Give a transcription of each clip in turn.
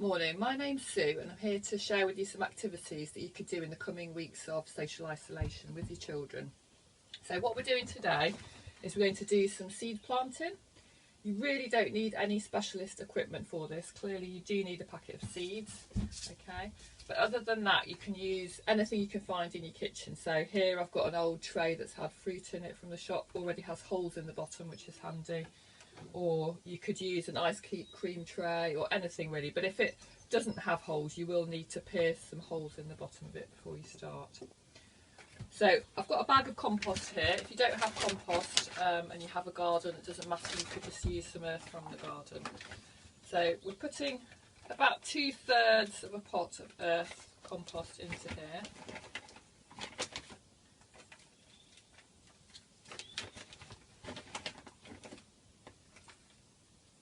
Morning, my name's Sue and I'm here to share with you some activities that you could do in the coming weeks of social isolation with your children. So what we're doing today is we're going to do some seed planting. You really don't need any specialist equipment for this. Clearly you do need a packet of seeds, okay? But other than that, you can use anything you can find in your kitchen. So here I've got an old tray that's had fruit in it from the shop, already has holes in the bottom, which is handy. Or you could use an ice cream tray or anything really, but if it doesn't have holes you will need to pierce some holes in the bottom of it before you start. So I've got a bag of compost here. If you don't have compost and you have a garden, it doesn't matter, you could just use some earth from the garden. So we're putting about 2/3 of a pot of earth compost into here.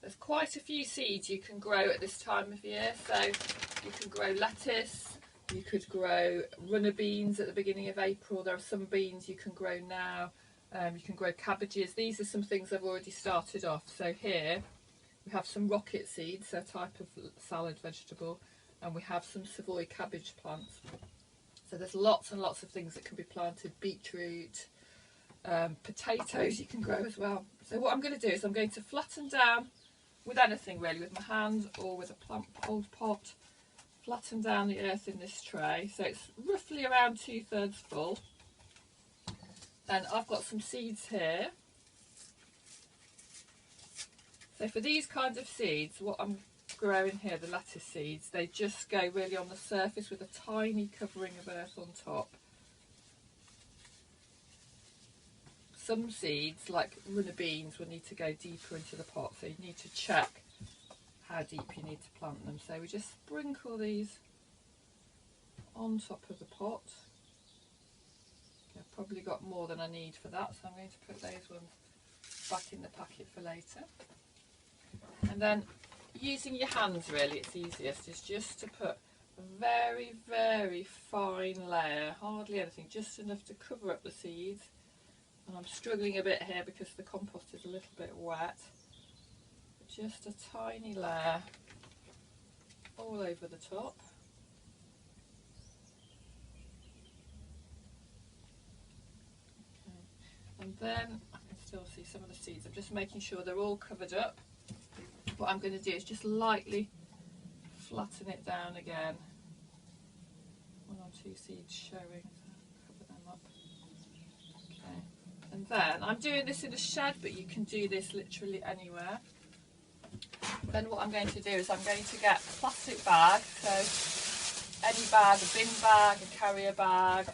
There's quite a few seeds you can grow at this time of year, so you can grow lettuce, you could grow runner beans at the beginning of April, there are some beans you can grow now, you can grow cabbages. These are some things I've already started off. So here we have some rocket seeds, so a type of salad vegetable, and we have some Savoy cabbage plants. So there's lots and lots of things that can be planted, beetroot, potatoes you can grow as well. So what I'm going to do is I'm going to flatten down with anything really, with my hand or with a plant old pot, flatten down the earth in this tray so it's roughly around 2/3 full. Then I've got some seeds here. So for these kinds of seeds, what I'm growing here, the lettuce seeds, they just go really on the surface with a tiny covering of earth on top. Some seeds, like runner beans, will need to go deeper into the pot, so you need to check how deep you need to plant them. So we just sprinkle these on top of the pot. I've probably got more than I need for that, so I'm going to put those ones back in the packet for later. And then using your hands really, it's easiest, is just to put a very, very fine layer, hardly anything, just enough to cover up the seeds. And I'm struggling a bit here because the compost is a little bit wet. Just a tiny layer all over the top. Okay. And then I can still see some of the seeds. I'm just making sure they're all covered up. What I'm going to do is just lightly flatten it down again. 1 or 2 seeds showing, so cover them up. Okay. And then I'm doing this in a shed, but you can do this literally anywhere. Then what I'm going to do is I'm going to get a plastic bag, so any bag, a bin bag, a carrier bag.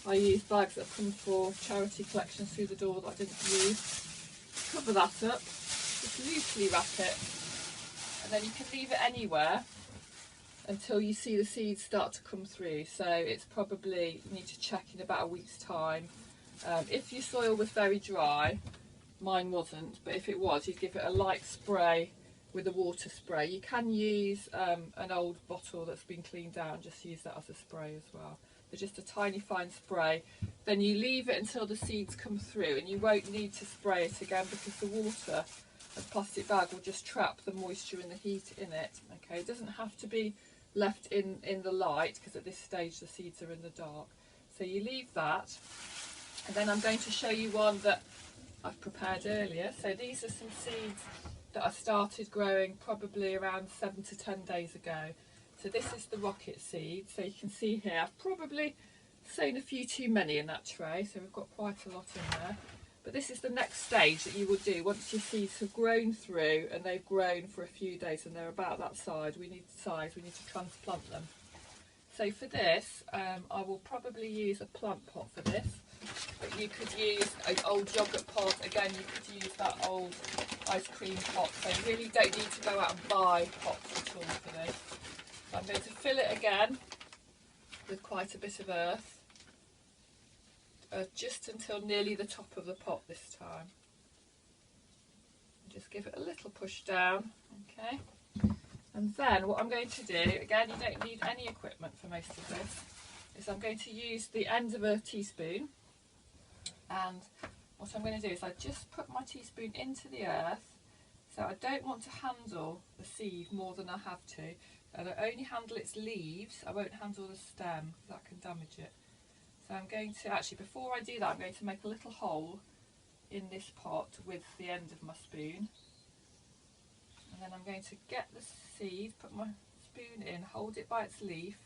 I use bags that have come for charity collections through the door that I didn't use. Cover that up, just loosely wrap it, and then you can leave it anywhere until you see the seeds start to come through. So it's probably, you need to check in about a week's time. If your soil was very dry, mine wasn't, but if it was, you'd give it a light spray with a water spray. You can use an old bottle that's been cleaned out and just use that as a spray as well. But just a tiny fine spray. Then you leave it until the seeds come through, and you won't need to spray it again because the water and plastic bag will just trap the moisture and the heat in it. Okay, it doesn't have to be left in the light because at this stage the seeds are in the dark. So you leave that. And then I'm going to show you one that I've prepared earlier. So these are some seeds that I started growing probably around 7 to 10 days ago. So this is the rocket seed. So you can see here I've probably sown a few too many in that tray, so we've got quite a lot in there. But this is the next stage that you will do once your seeds have grown through and they've grown for a few days and they're about that size. We need to transplant them. So for this, I will probably use a plant pot for this. But you could use an old yoghurt pot. Again, you could use that old ice cream pot. So you really don't need to go out and buy pots at all for this. So I'm going to fill it again with quite a bit of earth, just until nearly the top of the pot this time. Just give it a little push down, okay? And then what I'm going to do, again, you don't need any equipment for most of this, is I'm going to use the end of a teaspoon. And what I'm going to do is I just put my teaspoon into the earth, So I don't want to handle the seed more than I have to. And I only handle its leaves. I won't handle the stem because that can damage it. So I'm going to, actually before I do that, I'm going to make a little hole in this pot with the end of my spoon. And then I'm going to get the seed, put my spoon in, hold it by its leaf.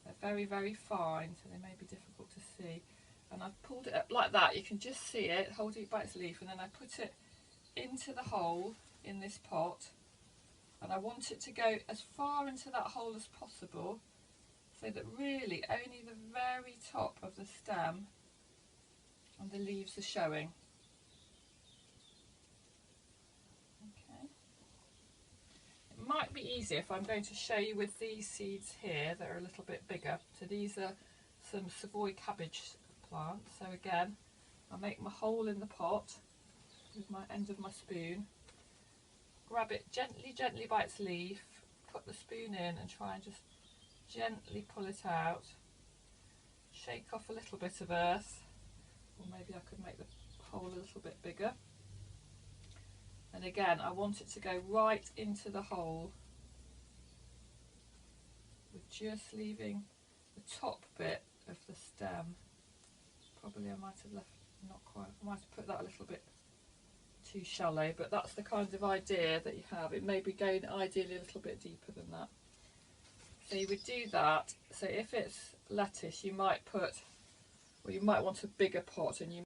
They're very, very fine, so they may be difficult to see. And I've pulled it up like that. You can just see it, hold it by its leaf, and then I put it into the hole in this pot. And I want it to go as far into that hole as possible, so that really only the very top of the stem and the leaves are showing. Okay. It might be easier if I'm going to show you with these seeds here that are a little bit bigger. So these are some Savoy cabbage plants. So again, I'll make my hole in the pot with my end of my spoon, grab it gently, gently by its leaf, put the spoon in and try and just gently pull it out, shake off a little bit of earth, or maybe I could make the hole a little bit bigger. And again, I want it to go right into the hole, with just leaving the top bit of the stem. Probably I might have left, not quite, I might have put that a little bit too shallow, but that's the kind of idea that you have. It may be going ideally a little bit deeper than that. So you would do that. So if it's lettuce, you might put, well, you might want a bigger pot, and you